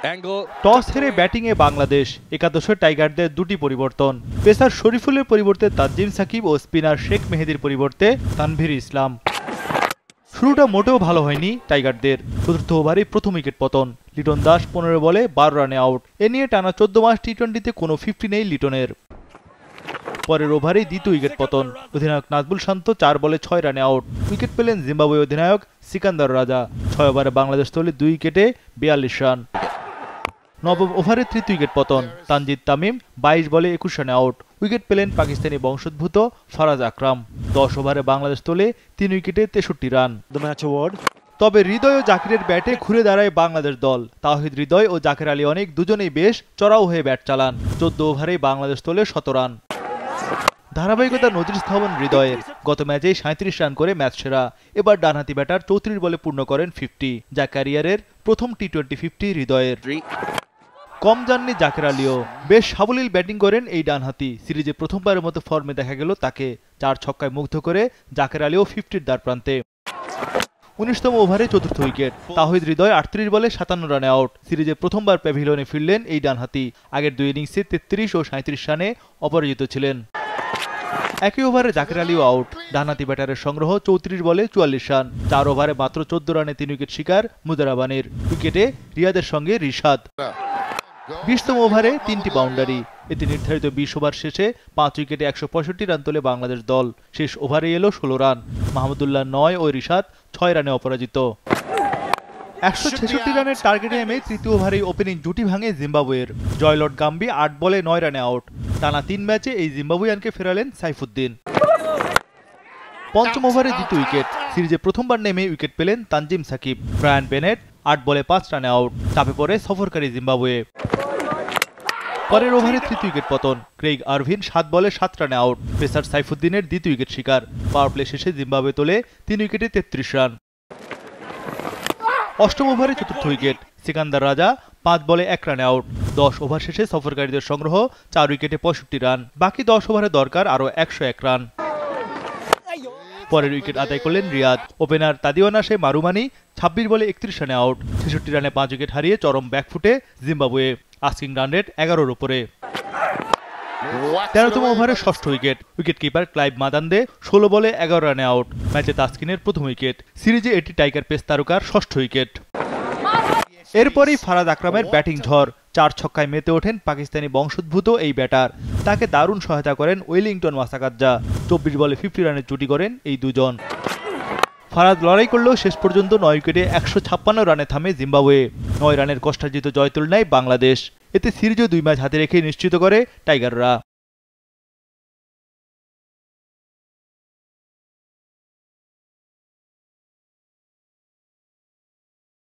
Toss হেরে ব্যাটিংয়ে বাংলাদেশ, একাদশে টাইগারদের দুটি পরিবর্তন। পেসার শরীফুলের পরিবর্তে তানজিম সাকিব ও স্পিনার শেখ মেহেদীর পরিবর্তে তানভীর ইসলাম। শুরুটা মোটেও ভালো হয়নি টাইগারদের। চতুর্থ ওভারে প্রথম উইকেট পতন। লিটন দাস 15 বলে 12 রানে আউট। এ নিয়ে টানা 14 মাস টি-20তে কোনো 50 নেই লিটনের। পরের ওভারেই দ্বিতীয় উইকেট পতন। অধিনায়ক নাজমুল শান্ত 4 বলে 6 রানে আউট। উইকেট পেলেন জিম্বাবুয়ে অধিনায়ক সিকান্দার রাজা। 6 ওভারে বাংলাদেশ তোলে 2 উইকেটে 42 রান। নবম ওভারে তৃতীয় উইকেট পতন। তানজিদ তামিম 22 বলে 21 রানে আউট। উইকেট পেলেন পাকিস্তানি বংশোদ্ভূত ফারাজ আকরাম। 10 ওভারে বাংলাদেশ তোলে 3 উইকেটে 63 রান। তবে হৃদয় ও জাকিরের ব্যাটে ঘুরে দাঁড়ায় বাংলাদেশ দল। তাওহিদ হৃদয় ও জাকির আলী অনেক দুজনেই বেশ চড়াও হয়ে ব্যাট চালান। 14 ওভারেই বাংলাদেশ তোলে 17 রান। ধারাবাহিকতা নজির স্থাপন হৃদয়ের। গত ম্যাচেই 37 রান করে ম্যাচ সেরা। এবার ডানহাতি ব্যাটার 34 বলে পূর্ণ করেন 50, যা ক্যারিয়ারের প্রথম টি-20 50 হৃদয়ের। কম যাননি জাকির আলীও। বেশ সাবলীল ব্যাটিং করেন এই ডানহাতি। সিরিজে প্রথমবারের মতো ফর্মে দেখা গেল তাকে। 4 ছক্কায় মুগ্ধ করে জাকির আলীও 50-র দ্বারপ্রান্তে। 19তম ওভারে চতুর্থ উইকেট। তাওহিদ হৃদয় 38 বলে 57 রানে আউট। সিরিজে প্রথমবার প্যাভিলিয়নে ফিরলেন এই ডানহাতি। আগের 2 ইনিংসে 33 ও 37 রানে অপরাজিত ছিলেন। একই ওভারে জাকির আলীও আউট। ডানহাতি ব্যাটারের সংগ্রহ 34 বলে 44 রান। 4 ওভারে মাত্র 14 রানে 3 উইকেট শিকার মুদারাবানির। উইকেটে রিয়াদের সঙ্গে রিশাদ। 20তম ওভারে 3টি বাউন্ডারি। এতে নির্ধারিত 20 ওভার শেষে 5 উইকেটে 165 রান তোলে বাংলাদেশ দল। শেষ ওভারে এলো 16 রান। মাহমুদুল্লাহ 9 ও রিশাদ 6 রানে অপরাজিত। 166 রানের টার্গেটে নেমে তৃতীয় ওভারেই ওপেনিং জুটি ভাঙে জিম্বাবুয়ের। জয়লট গাম্বি 8 বলে 9 রানে আউট। টানা 3 ম্যাচে এই জিম্বাবুয়ানকে ফেরালেন সাইফুদ্দিন। পঞ্চম ওভারে দ্বিতীয় উইকেট। সিরিজে প্রথমবার নেমে উইকেট পেলেন তানজিম সাকিব। ব্রায়ান বেনেট 8 বলে 5 রানে আউট। চাপে পড়ে সফরকারী জিম্বাবুয়ে। পরের ওভারে তৃতীয় উইকেট পতন। ক্রেইগ আরভিন 7 বলে 7 রানে আউট। পেসার সাইফুদ্দিনের দ্বিতীয় উইকেট শিকার। পাওয়ার প্লে শেষে জিম্বাবুয়ে তোলে 3 উইকেটে 33 রান। অষ্টম ওভারে চতুর্থ উইকেট। সিকান্দার রাজা 5 বলে 1 রানে আউট। 10 ওভার শেষে সফরকারীদের সংগ্রহ 4 উইকেটে 65 রান। বাকি 10 ওভারে দরকার আরও 101 রান। পরের উইকেট আদায় করলেন রিয়াদ। ওপেনার তাদিওয়ানাসে মারুমানি 26 বলে 31 রানে আউট। 66 রানে 5 উইকেট হারিয়ে চরম ব্যাকফুটে জিম্বাবুয়ে। আস্কিং রান রেট 11-র উপরে। 13তম ওভারে ষষ্ঠ উইকেট। উইকেট কিপার ক্লাইভ মাদান্দে 16 বলে 11 রানে আউট। ম্যাচে তাসকিনের প্রথম উইকেট। সিরিজে এটি টাইগার পেস তারকার ষষ্ঠ উইকেট। এরপরই ফারাজ আকরামের ব্যাটিং ঝড়। 4 ছক্কায় মেতে ওঠেন পাকিস্তানি বংশোদ্ভূত এই ব্যাটার। তাকে দারুণ সহায়তা করেন ওয়েলিংটন মাসাকাজ্জা। 24 বলে 50 রানের জুটি করেন এই দুজন। ফারাজ লড়াই করলেও শেষ পর্যন্ত 9 উইকেটে 156 রানে থামে জিম্বাবুয়ে। 9 রানের কষ্টার্জিত জয় তুলে নেয় বাংলাদেশ। এতে সিরিজও 2 ম্যাচ হাতে রেখে নিশ্চিত করে টাইগাররা।